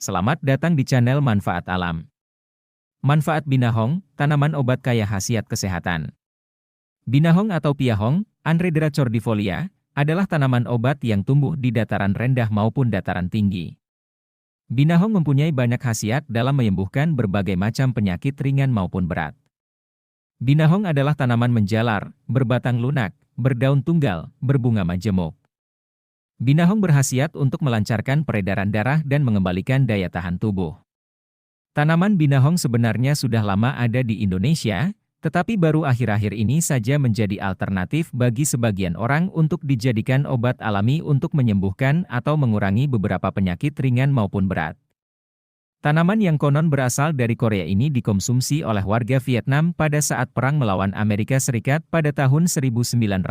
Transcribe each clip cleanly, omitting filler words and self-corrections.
Selamat datang di channel Manfaat Alam. Manfaat binahong, tanaman obat kaya khasiat kesehatan. Binahong atau piahong, Anredera cordifolia, adalah tanaman obat yang tumbuh di dataran rendah maupun dataran tinggi. Binahong mempunyai banyak khasiat dalam menyembuhkan berbagai macam penyakit ringan maupun berat. Binahong adalah tanaman menjalar, berbatang lunak, berdaun tunggal, berbunga majemuk. Binahong berkhasiat untuk melancarkan peredaran darah dan mengembalikan daya tahan tubuh. Tanaman binahong sebenarnya sudah lama ada di Indonesia, tetapi baru akhir-akhir ini saja menjadi alternatif bagi sebagian orang untuk dijadikan obat alami untuk menyembuhkan atau mengurangi beberapa penyakit ringan maupun berat. Tanaman yang konon berasal dari Korea ini dikonsumsi oleh warga Vietnam pada saat Perang melawan Amerika Serikat pada tahun 1950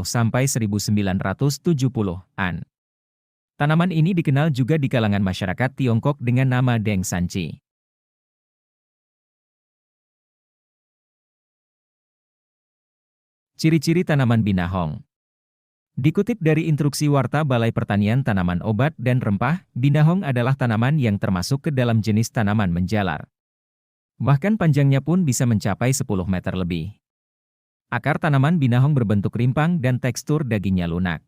sampai 1970-an. Tanaman ini dikenal juga di kalangan masyarakat Tiongkok dengan nama Deng Sanchi. Ciri-ciri tanaman binahong. Dikutip dari instruksi Warta Balai Pertanian Tanaman Obat dan Rempah, binahong adalah tanaman yang termasuk ke dalam jenis tanaman menjalar. Bahkan panjangnya pun bisa mencapai 10 meter lebih. Akar tanaman binahong berbentuk rimpang dan tekstur dagingnya lunak.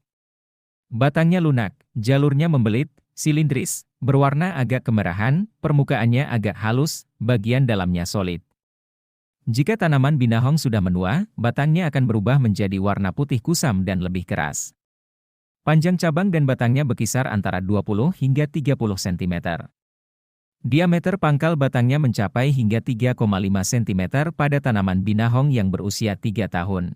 Batangnya lunak, jalurnya membelit, silindris, berwarna agak kemerahan, permukaannya agak halus, bagian dalamnya solid. Jika tanaman binahong sudah menua, batangnya akan berubah menjadi warna putih kusam dan lebih keras. Panjang cabang dan batangnya berkisar antara 20 hingga 30 cm. Diameter pangkal batangnya mencapai hingga 3,5 cm pada tanaman binahong yang berusia 3 tahun.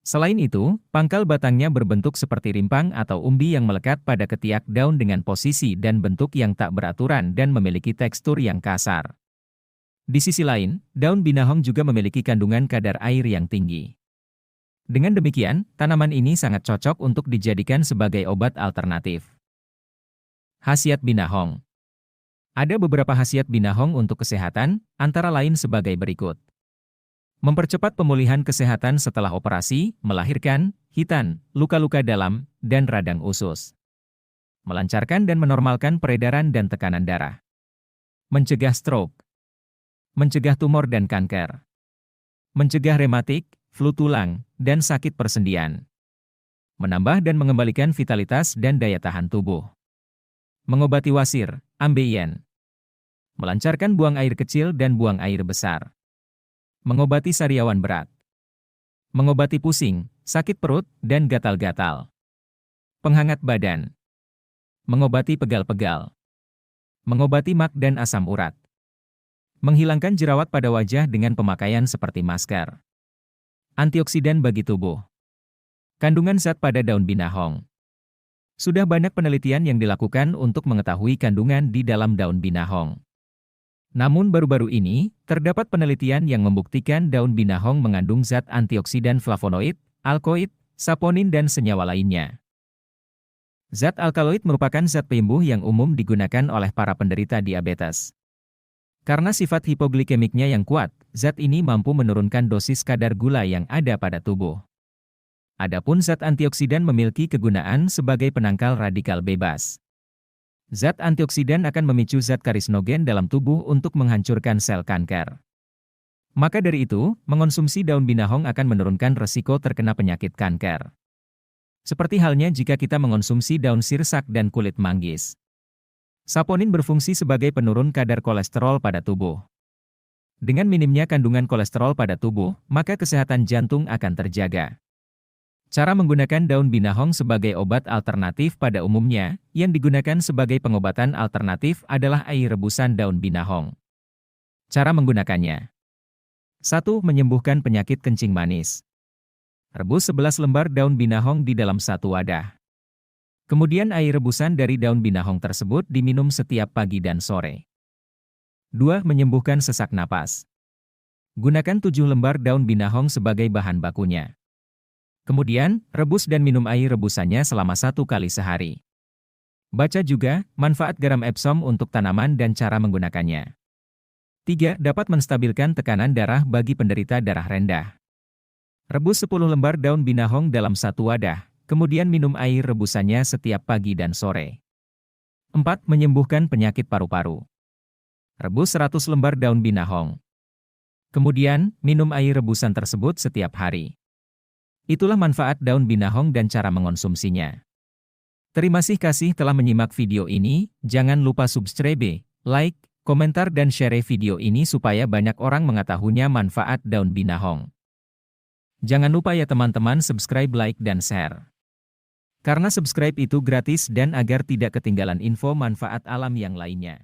Selain itu, pangkal batangnya berbentuk seperti rimpang atau umbi yang melekat pada ketiak daun dengan posisi dan bentuk yang tak beraturan dan memiliki tekstur yang kasar. Di sisi lain, daun binahong juga memiliki kandungan kadar air yang tinggi. Dengan demikian, tanaman ini sangat cocok untuk dijadikan sebagai obat alternatif. Khasiat binahong. Ada beberapa khasiat binahong untuk kesehatan, antara lain sebagai berikut. Mempercepat pemulihan kesehatan setelah operasi, melahirkan, hitan, luka-luka dalam, dan radang usus. Melancarkan dan menormalkan peredaran dan tekanan darah. Mencegah stroke. Mencegah tumor dan kanker. Mencegah rematik, flu tulang, dan sakit persendian. Menambah dan mengembalikan vitalitas dan daya tahan tubuh. Mengobati wasir, ambeien. Melancarkan buang air kecil dan buang air besar. Mengobati sariawan berat. Mengobati pusing, sakit perut, dan gatal-gatal. Penghangat badan. Mengobati pegal-pegal. Mengobati mak dan asam urat. Menghilangkan jerawat pada wajah dengan pemakaian seperti masker. Antioksidan bagi tubuh. Kandungan zat pada daun binahong. Sudah banyak penelitian yang dilakukan untuk mengetahui kandungan di dalam daun binahong. Namun baru-baru ini, terdapat penelitian yang membuktikan daun binahong mengandung zat antioksidan flavonoid, alkoid, saponin dan senyawa lainnya. Zat alkaloid merupakan zat penyembuh yang umum digunakan oleh para penderita diabetes. Karena sifat hipoglikemiknya yang kuat, zat ini mampu menurunkan dosis kadar gula yang ada pada tubuh. Adapun zat antioksidan memiliki kegunaan sebagai penangkal radikal bebas. Zat antioksidan akan memicu zat karisinogen dalam tubuh untuk menghancurkan sel kanker. Maka dari itu, mengonsumsi daun binahong akan menurunkan resiko terkena penyakit kanker. Seperti halnya jika kita mengonsumsi daun sirsak dan kulit manggis. Saponin berfungsi sebagai penurun kadar kolesterol pada tubuh. Dengan minimnya kandungan kolesterol pada tubuh, maka kesehatan jantung akan terjaga. Cara menggunakan daun binahong sebagai obat alternatif pada umumnya, yang digunakan sebagai pengobatan alternatif adalah air rebusan daun binahong. Cara menggunakannya. 1. Menyembuhkan penyakit kencing manis. Rebus 11 lembar daun binahong di dalam satu wadah. Kemudian air rebusan dari daun binahong tersebut diminum setiap pagi dan sore. 2. Menyembuhkan sesak napas. Gunakan 7 lembar daun binahong sebagai bahan bakunya. Kemudian, rebus dan minum air rebusannya selama 1 kali sehari. Baca juga, manfaat garam Epsom untuk tanaman dan cara menggunakannya. 3. Dapat menstabilkan tekanan darah bagi penderita darah rendah. Rebus 10 lembar daun binahong dalam satu wadah, kemudian minum air rebusannya setiap pagi dan sore. 4. Menyembuhkan penyakit paru-paru. Rebus 100 lembar daun binahong. Kemudian, minum air rebusan tersebut setiap hari. Itulah manfaat daun binahong dan cara mengonsumsinya. Terima kasih telah menyimak video ini, jangan lupa subscribe, like, komentar dan share video ini supaya banyak orang mengetahuinya manfaat daun binahong. Jangan lupa ya teman-teman subscribe, like, dan share. Karena subscribe itu gratis dan agar tidak ketinggalan info manfaat alam yang lainnya.